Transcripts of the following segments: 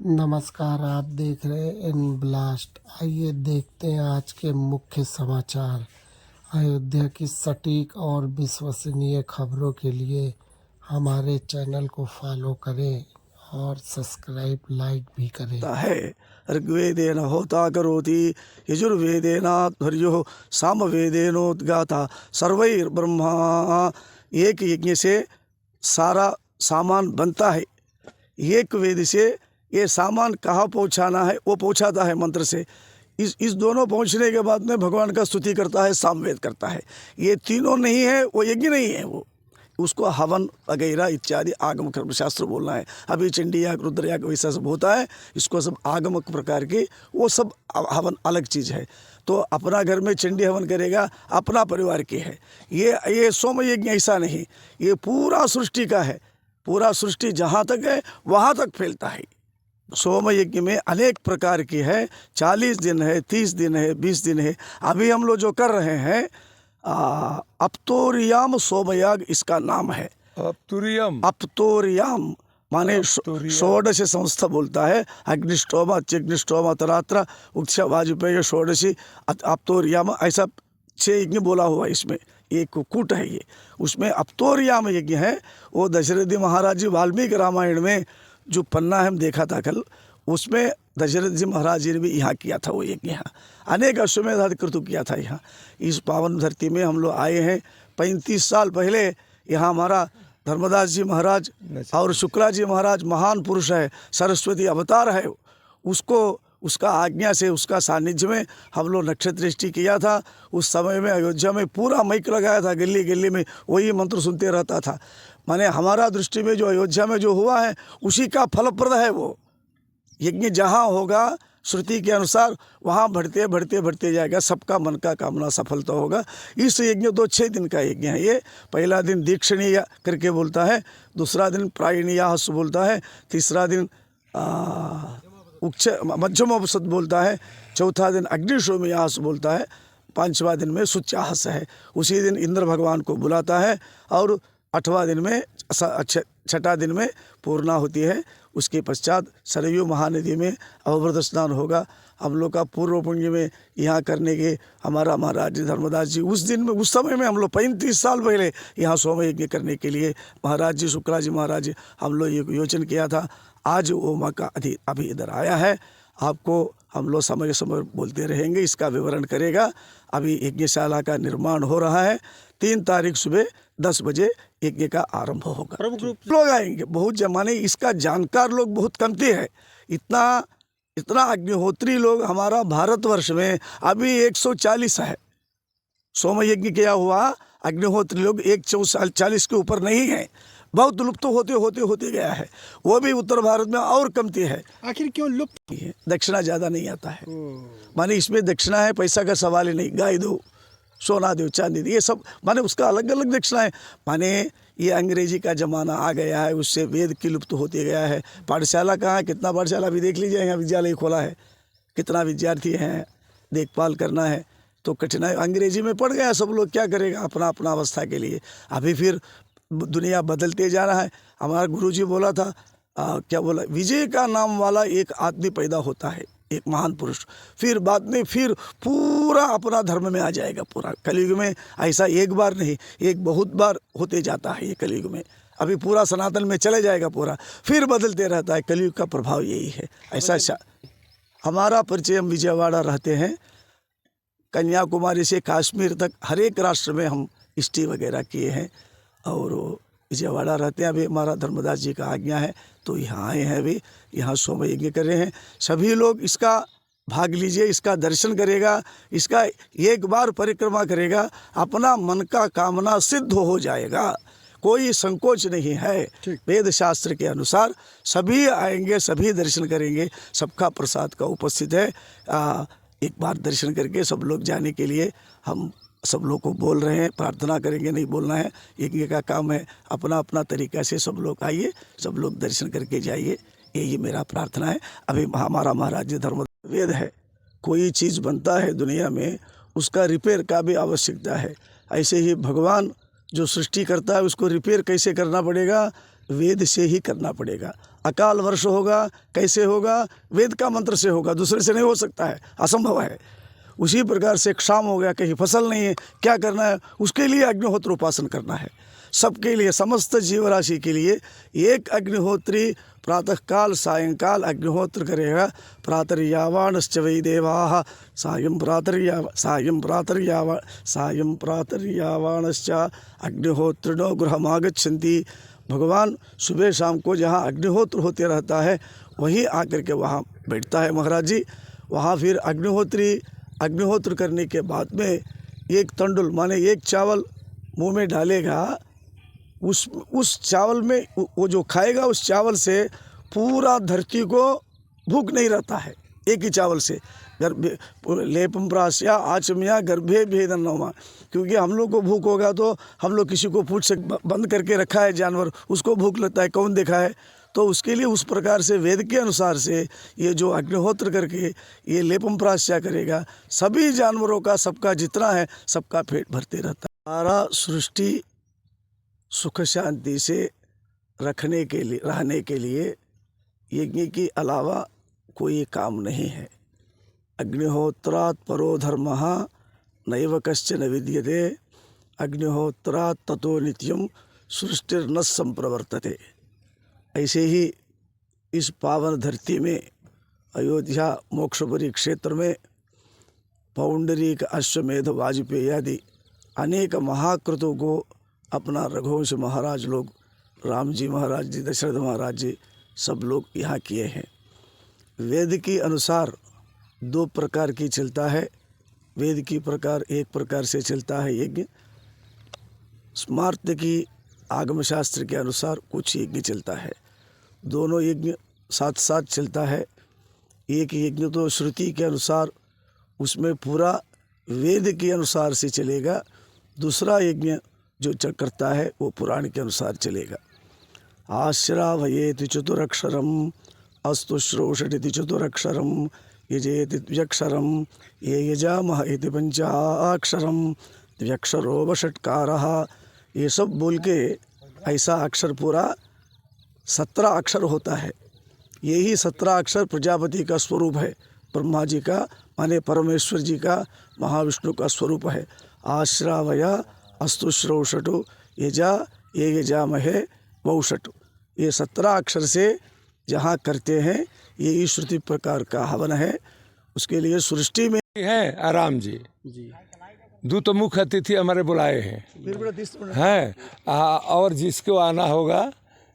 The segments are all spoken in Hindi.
नमस्कार, आप देख रहे हैं इन ब्लास्ट। आइए देखते हैं आज के मुख्य समाचार। अयोध्या की सटीक और विश्वसनीय खबरों के लिए हमारे चैनल को फॉलो करें और सब्सक्राइब लाइक भी करें। है ऋग्वेदेन होता करोति यजुर्वेदेनाध्वर्यो सामवेदेनोद्गाता सर्वैर्ब्रह्मा। एक यज्ञ से सारा सामान बनता है। एक वेद से ये सामान कहाँ पहुँचाना है वो पहुँचाता है मंत्र से। इस दोनों पहुँचने के बाद में भगवान का स्तुति करता है, सामवेद करता है। ये तीनों नहीं है वो यज्ञ नहीं है, वो उसको हवन वगैरह इत्यादि आगम कर्मशास्त्र बोलना है। अभी चंडी याग रुद्र याग वैसा सब होता है, इसको सब आगमक प्रकार के वो सब हवन अलग चीज़ है। तो अपना घर में चंडी हवन करेगा, अपना परिवार के है। ये सोम यज्ञ ऐसा नहीं, ये पूरा सृष्टि का है। पूरा सृष्टि जहाँ तक है वहाँ तक फैलता है। सोम यज्ञ में अनेक प्रकार की है। 40 दिन है, 30 दिन है, 20 दिन है। अभी हम लोग जो कर रहे हैं अपतोरियाम सोमयाग इसका नाम है। अपतोरियाम माने षोडश संस्था बोलता है। अग्निष्टोम अग्निष्टोम तरात्र उक्ष वाजपेय षोडशी अपतोरियाम ऐसा 6 यज्ञ बोला हुआ इसमें। एक कूट है ये, उसमें अपतोरियाम यज्ञ है। वो दशरथ जी महाराज जी वाल्मीकि रामायण में जो पन्ना हम देखा था कल, उसमें दशरथ जी महाराज जी ने भी यहाँ किया था वो यज्ञ। यहाँ अनेक अश्वमेध क्रतु किया था। यहाँ इस पावन धरती में हम लोग आए हैं 35 साल पहले। यहाँ हमारा धर्मदास जी महाराज और शुक्ला जी महाराज महान पुरुष है, सरस्वती अवतार है। उसका आज्ञा से, उसका सानिध्य में हम लोग नक्षत्रष्टि किया था। उस समय में अयोध्या में पूरा माइक लगाया था, गली गली में वही मंत्र सुनते रहता था। माने हमारा दृष्टि में जो अयोध्या में जो हुआ है उसी का फलप्रद है वो यज्ञ। जहाँ होगा श्रुति के अनुसार वहाँ बढ़ते बढ़ते बढ़ते जाएगा, सबका मन का कामना सफलता होगा। इस यज्ञ तो 6 दिन का यज्ञ है। ये पहला दिन दीक्षणीय करके बोलता है, दूसरा दिन प्रायणीयास बोलता है, तीसरा दिन मध्यमोपसद बोलता है, चौथा दिन अग्निशोमयास बोलता है, 5वां दिन में सुचाहस है। उसी दिन इंद्र भगवान को बुलाता है और 8वां दिन में 6ठा दिन में पूर्णा होती है। उसके पश्चात सरयू महानदी में अवभृत स्नान होगा। हम लोग का पूर्व पुण्य में यहाँ करने के हमारा महाराज जी धर्मदास जी उस दिन में, उस समय में हम लोग 35 साल पहले यहाँ सोम यज्ञ करने के लिए महाराज जी शुक्ला जी महाराज जी हम लोग ये योजन किया था। आज वो मौका अभी इधर आया है। आपको हम लोग समय समय बोलते रहेंगे, इसका विवरण करेगा। अभी यज्ञशाला का निर्माण हो रहा है। 3 तारीख सुबह 10 बजे यज्ञ का आरंभ होगा। लोग आएंगे, बहुत जमाने इसका जानकार लोग बहुत कमती है। इतना अग्निहोत्री लोग हमारा भारतवर्ष में अभी 140 है। सोम यज्ञ किया हुआ अग्निहोत्री लोग 140 के ऊपर नहीं है। बहुत लुप्त होते गया है। वो भी उत्तर भारत में और कमती है। आखिर क्यों लुप्त है? दक्षिणा ज़्यादा नहीं आता है। माने इसमें दक्षिणा है, पैसा का सवाल ही नहीं। गाय दो, सोना दो, चांदी दो, ये सब माने उसका अलग अलग दक्षिणा है। माने ये अंग्रेजी का ज़माना आ गया है, उससे वेद की लुप्त होते गया है। पाठशाला कहाँ है? कितना पाठशाला अभी देख लीजिए, यहाँ विद्यालय खोला है, कितना विद्यार्थी हैं, देखभाल करना है तो कठिनाई। अंग्रेजी में पढ़ गया सब लोग, क्या करेगा अपना अपना अवस्था के लिए। अभी फिर दुनिया बदलते जा रहा है। हमारा गुरुजी बोला था क्या बोला, विजय का नाम वाला एक आदमी पैदा होता है, एक महान पुरुष। फिर बाद में फिर पूरा अपना धर्म में आ जाएगा। पूरा कलयुग में ऐसा एक बार नहीं, एक बहुत बार होते जाता है ये कलयुग में। अभी पूरा सनातन में चले जाएगा पूरा, फिर बदलते रहता है। कलयुग का प्रभाव यही है। ऐसा हमारा परिचय, हम विजयवाड़ा रहते हैं। कन्याकुमारी से कश्मीर तक हर एक राष्ट्र में हम स्टे वगैरह किए हैं और विजयवाड़ा रहते हैं। अभी हमारा धर्मदास जी का आज्ञा है तो यहाँ आए हैं। अभी यहाँ सोम यज्ञ कर रहे हैं। सभी लोग इसका भाग लीजिए, इसका दर्शन करेगा, इसका एक बार परिक्रमा करेगा, अपना मन का कामना सिद्ध हो जाएगा। कोई संकोच नहीं है। वेद शास्त्र के अनुसार सभी आएंगे, सभी दर्शन करेंगे। सबका प्रसाद का उपस्थित है। एक बार दर्शन करके सब लोग जाने के लिए हम सब लोग को बोल रहे हैं। प्रार्थना करेंगे, नहीं बोलना है, यज्ञ का काम है। अपना अपना तरीका से सब लोग आइए, सब लोग दर्शन करके जाइए, यही मेरा प्रार्थना है। अभी हमारा महाराज जी धर्म वेद है। कोई चीज़ बनता है दुनिया में, उसका रिपेयर का भी आवश्यकता है। ऐसे ही भगवान जो सृष्टि करता है उसको रिपेयर कैसे करना पड़ेगा? वेद से ही करना पड़ेगा। अकाल वर्ष होगा, कैसे होगा? वेद का मंत्र से होगा, दूसरे से नहीं हो सकता है, असंभव है। उसी प्रकार से क्षाम हो गया, कहीं फसल नहीं है, क्या करना है? उसके लिए अग्निहोत्र उपासन करना है। सबके लिए, समस्त जीवराशि के लिए एक अग्निहोत्री प्रातः काल सायंकाल अग्निहोत्र करेगा। प्रातर्यावाणश्च वै देवाः सायं प्रातर्यावाणश्च अग्निहोत्रिणो गृहमागच्छन्ति। भगवान सुबह शाम को जहाँ अग्निहोत्र होते रहता है वहीं आकर के वहाँ बैठता है महाराज जी। वहाँ फिर अग्निहोत्र करने के बाद में एक तंडुल माने एक चावल मुंह में डालेगा। उस चावल में वो जो खाएगा उस चावल से पूरा धरती को भूख नहीं रहता है, एक ही चावल से। लेपम प्रास्या आचम्या गर्भे भेदन्नमा, क्योंकि हम लोग को भूख होगा तो हम लोग किसी को पूछ बंद करके रखा है जानवर, उसको भूख लगता है, कौन देखा है? तो उसके लिए उस प्रकार से वेद के अनुसार से ये जो अग्निहोत्र करके ये लेपम प्रास्या करेगा, सभी जानवरों का, सबका जितना है सबका पेट भरते रहता है। सारा सृष्टि सुख शांति से रहने के लिए यज्ञ के अलावा कोई काम नहीं है। अग्निहोत्रात् परो धर्मः नैव कश्चन विद्यते, अग्निहोत्रात् ततो नित्यं सृष्टिर्न संप्रवर्तते। ऐसे ही इस पावन धरती में अयोध्या मोक्षपुरी क्षेत्र में पौंडरीक अश्वमेध वाजपेयी आदि अनेक महाकृतों को अपना रघुवंश महाराज लोग, राम जी महाराज जी, दशरथ महाराज जी, सब लोग यहाँ किए हैं। वेद के अनुसार दो प्रकार की चलता है। वेद की प्रकार एक प्रकार से चलता है यज्ञ, स्मार्त की आगम शास्त्र के अनुसार कुछ यज्ञ चलता है। दोनों यज्ञ साथ साथ चलता है। एक यज्ञ तो श्रुति के अनुसार उसमें पूरा वेद के अनुसार से चलेगा, दूसरा यज्ञ जो करता है वो पुराण के अनुसार चलेगा। आश्रावयेति चतुरक्षरम अस्तु श्रोषदिति चतुरक्षरम यजेति द्व्यक्षरम ये यजामह इति पंचाक्षरम द्व्यक्षरो वषट्कारः। ये सब बोल के ऐसा अक्षर पूरा 17 अक्षर होता है। यही 17 अक्षर प्रजापति का स्वरूप है, ब्रह्मा जी का माने परमेश्वर जी का, महाविष्णु का स्वरूप है। आश्रावया अस्तु श्रोषटु यजा ये यजामहे वौषटु, ये 17 अक्षर से जहाँ करते हैं ये श्रुति प्रकार का हवन है। उसके लिए सृष्टि में है आराम जी दूत मुख्य अतिथि हमारे बुलाए हैं और जिसको आना होगा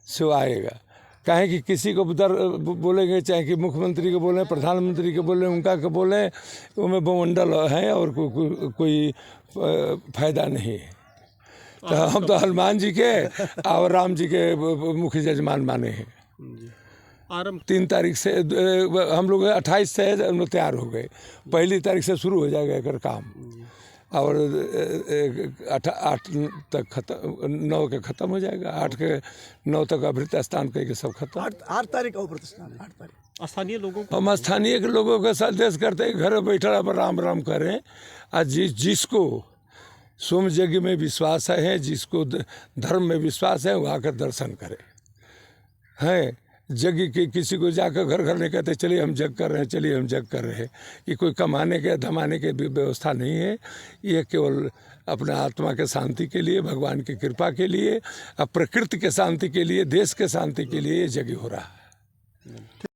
सो आएगा। कहें कि किसी को उधर बोलेंगे, चाहे कि मुख्यमंत्री को बोलें, प्रधानमंत्री को बोलें, उनका को बोलें, उनमें बहुमंडल है और कोई फायदा नहीं है। तो हम तो हनुमान जी के और राम जी के मुख्य जजमान माने हैं। 3 तारीख से हम लोग 28 से तैयार हो गए, 1 तारीख से शुरू हो जाएगा अगर काम, और 8 तक खत्म, 9 के ख़त्म हो जाएगा, 8 के 9 तक अभृत स्नान करके सब खत्म। 8 तारीख का व्रत स्नान है। 8 तारीख स्थानीय लोगों हम स्थानीय के लोगों के साथ देश करते हैं, घर बैठा पर राम राम करें। और जिसको सोम यज्ञ में विश्वास है, जिसको धर्म में विश्वास है, वो आकर दर्शन करे। हैं यज्ञ के किसी को जाकर घर घर नहीं कहते चलिए हम यज्ञ कर रहे हैं, चलिए हम यज्ञ कर रहे हैं। ये कोई कमाने के धमाने के व्यवस्था नहीं है। ये केवल अपने आत्मा के शांति के लिए, भगवान की कृपा के लिए, प्रकृति के शांति के लिए, देश के शांति के लिए ये यज्ञ हो रहा है।